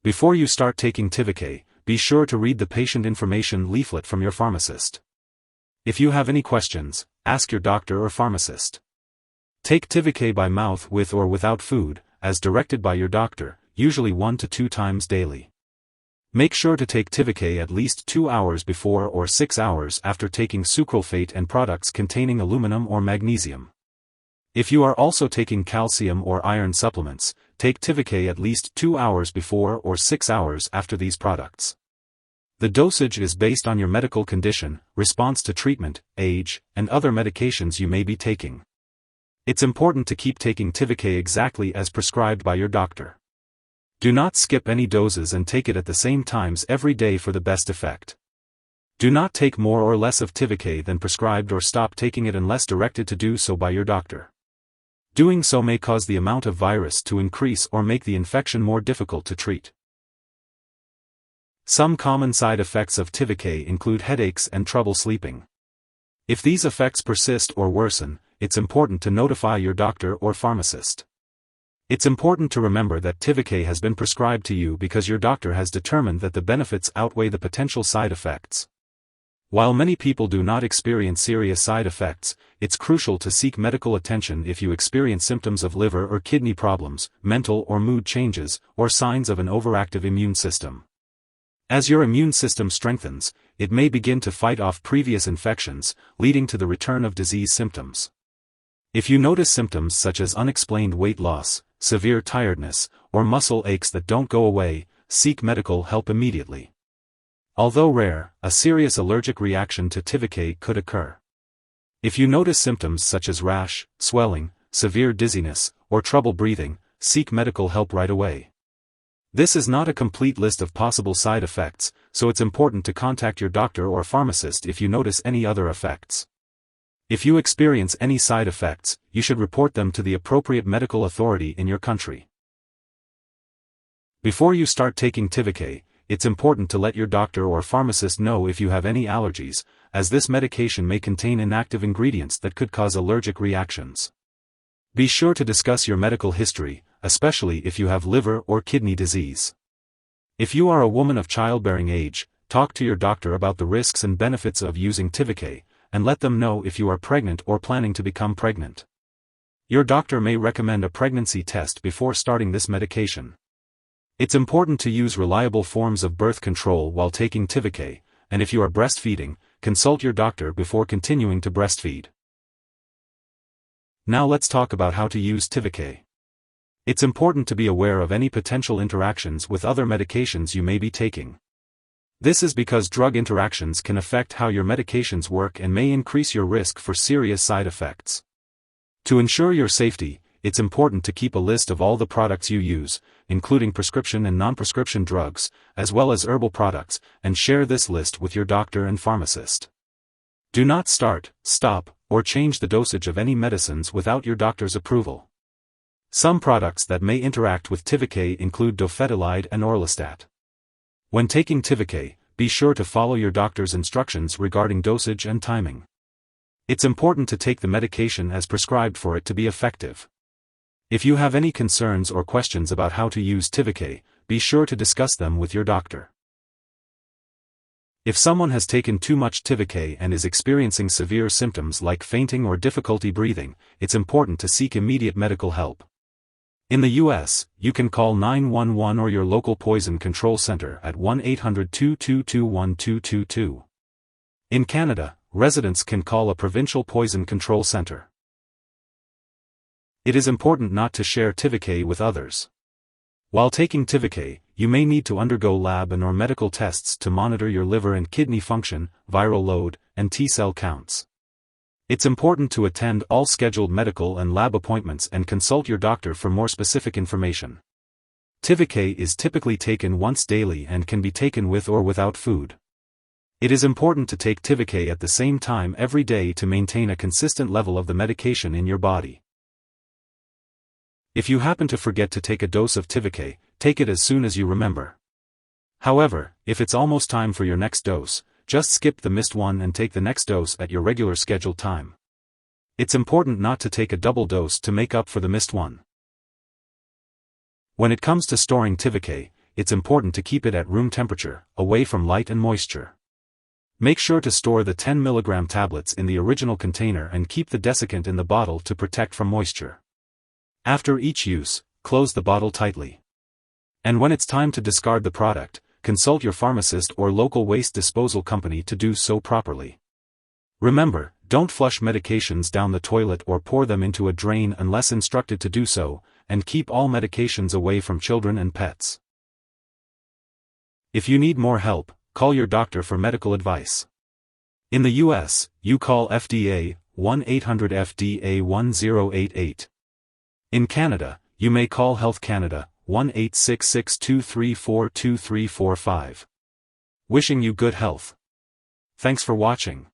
Before you start taking Tivicay, be sure to read the Patient Information Leaflet from your pharmacist. If you have any questions, ask your doctor or pharmacist. Take Tivicay by mouth with or without food, as directed by your doctor, usually 1 to 2 times daily. Make sure to take Tivicay at least 2 hours before or 6 hours after taking sucralfate and products containing aluminum or magnesium. If you are also taking calcium or iron supplements, take Tivicay at least 2 hours before or 6 hours after these products. The dosage is based on your medical condition, response to treatment, age, and other medications you may be taking. It's important to keep taking Tivicay exactly as prescribed by your doctor. Do not skip any doses and take it at the same times every day for the best effect. Do not take more or less of Tivicay than prescribed or stop taking it unless directed to do so by your doctor. Doing so may cause the amount of virus to increase or make the infection more difficult to treat. Some common side effects of Tivicay include headaches and trouble sleeping. If these effects persist or worsen, it's important to notify your doctor or pharmacist. It's important to remember that Tivicay has been prescribed to you because your doctor has determined that the benefits outweigh the potential side effects. While many people do not experience serious side effects, it's crucial to seek medical attention if you experience symptoms of liver or kidney problems, mental or mood changes, or signs of an overactive immune system. As your immune system strengthens, it may begin to fight off previous infections, leading to the return of disease symptoms. If you notice symptoms such as unexplained weight loss, severe tiredness, or muscle aches that don't go away, seek medical help immediately. Although rare, a serious allergic reaction to Tivicay could occur. If you notice symptoms such as rash, swelling, severe dizziness, or trouble breathing, seek medical help right away. This is not a complete list of possible side effects, so it's important to contact your doctor or pharmacist if you notice any other effects. If you experience any side effects, you should report them to the appropriate medical authority in your country. Before you start taking Tivicay, it's important to let your doctor or pharmacist know if you have any allergies, as this medication may contain inactive ingredients that could cause allergic reactions. Be sure to discuss your medical history, especially if you have liver or kidney disease. If you are a woman of childbearing age, talk to your doctor about the risks and benefits of using Tivicay, and let them know if you are pregnant or planning to become pregnant. Your doctor may recommend a pregnancy test before starting this medication. It's important to use reliable forms of birth control while taking Tivicay, and if you are breastfeeding, consult your doctor before continuing to breastfeed. Now let's talk about how to use Tivicay. It's important to be aware of any potential interactions with other medications you may be taking. This is because drug interactions can affect how your medications work and may increase your risk for serious side effects. To ensure your safety, it's important to keep a list of all the products you use, including prescription and non-prescription drugs, as well as herbal products, and share this list with your doctor and pharmacist. Do not start, stop, or change the dosage of any medicines without your doctor's approval. Some products that may interact with Tivicay include dofetilide and orlistat. When taking Tivicay, be sure to follow your doctor's instructions regarding dosage and timing. It's important to take the medication as prescribed for it to be effective. If you have any concerns or questions about how to use Tivicay, be sure to discuss them with your doctor. If someone has taken too much Tivicay and is experiencing severe symptoms like fainting or difficulty breathing, it's important to seek immediate medical help. In the U.S., you can call 911 or your local poison control center at 1-800-222-1222. In Canada, residents can call a provincial poison control center. It is important not to share Tivicay with others. While taking Tivicay, you may need to undergo lab and/or medical tests to monitor your liver and kidney function, viral load, and T-cell counts. It's important to attend all scheduled medical and lab appointments and consult your doctor for more specific information. Tivicay is typically taken once daily and can be taken with or without food. It is important to take Tivicay at the same time every day to maintain a consistent level of the medication in your body. If you happen to forget to take a dose of Tivicay, take it as soon as you remember. However, if it's almost time for your next dose, just skip the missed one and take the next dose at your regular scheduled time. It's important not to take a double dose to make up for the missed one. When it comes to storing Tivicay, it's important to keep it at room temperature, away from light and moisture. Make sure to store the 10 mg tablets in the original container and keep the desiccant in the bottle to protect from moisture. After each use, close the bottle tightly. And when it's time to discard the product, consult your pharmacist or local waste disposal company to do so properly. Remember, don't flush medications down the toilet or pour them into a drain unless instructed to do so, and keep all medications away from children and pets. If you need more help, call your doctor for medical advice. In the US, you call FDA, 1-800-FDA-1088. In Canada, you may call Health Canada, 1-866-234-2345. Wishing you good health. Thanks for watching.